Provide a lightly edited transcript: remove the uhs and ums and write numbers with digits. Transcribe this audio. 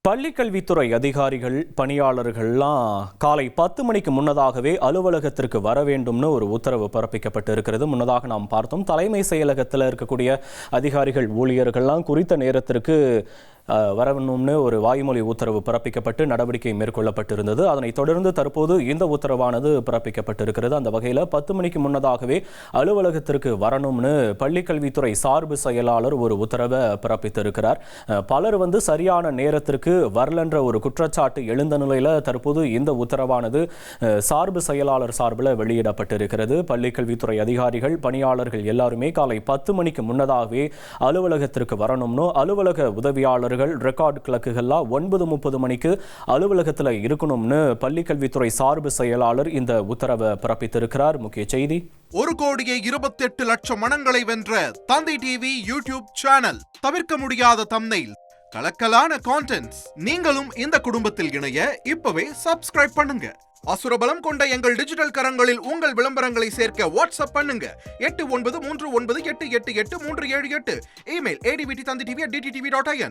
பள்ளிக்கல்வித்துறை அதிகாரிகள் பணியாளர்கள்லாம் காலை 10 மணிக்கு முன்னதாகவே அலுவலகத்திற்கு வர வேண்டும்னு ஒரு உத்தரவு பிறப்பிக்கப்பட்டு இருக்கிறது. முன்னதாக நாம் பார்த்தோம், தலைமை செயலகத்தில் இருக்கக்கூடிய அதிகாரிகள் ஊழியர்கள்லாம் குறித்த நேரத்திற்கு வரணும்னு ஒரு வாய்மொழி உத்தரவு பிறப்பிக்கப்பட்டு நடவடிக்கை மேற்கொள்ளப்பட்டிருந்தது. அதனைத் தொடர்ந்து தற்போது இந்த உத்தரவானது பிறப்பிக்கப்பட்டிருக்கிறது. அந்த வகையில் 10 மணிக்கு முன்னதாகவே அலுவலகத்திற்கு வரணும்னு பள்ளிக்கல்வித்துறை சார்பு செயலாளர் ஒரு உத்தரவை பிறப்பித்திருக்கிறார். பலர் சரியான நேரத்திற்கு வரலன்ற ஒரு குற்றச்சாட்டு எழுந்த நிலையில் தற்போது இந்த உத்தரவானது சார்பு செயலாளர் சார்பில் வெளியிடப்பட்டிருக்கிறது. பள்ளிக்கல்வித்துறை அதிகாரிகள் பணியாளர்கள் எல்லாருமே காலை 10 மணிக்கு முன்னதாகவே அலுவலகத்திற்கு வரணும்னு, அலுவலக உதவியாளர் ரெக்கார்டு கிளக்குகள்லாம் 9:30 மணிக்கு அலுவலகத்தில் இருக்கணும்னு பள்ளிக்கல்வித்துறை சார்பு செயலாளர் இந்த உத்தரவை பிறப்பித்திருக்கிறார். முக்கிய செய்தி: 1,28,00,000 மனங்களை வென்ற தந்தி டிவி யூடியூப் சேனல். தவிர்க்க முடியாத தம்ப்நெயில், கலக்கலான கான்டென்ட்ஸ். நீங்களும் இந்த குடும்பத்தில் இணைய இப்பவே சப்ஸ்கிரைப் பண்ணுங்க. அசுரபலம் கொண்ட எங்கள் டிஜிட்டல் கரங்களில் உங்கள் விளம்பரங்களை சேர்க்க வாட்ஸ்அப் பண்ணுங்க. 8939888838. Email advtthanditv@dttv.in.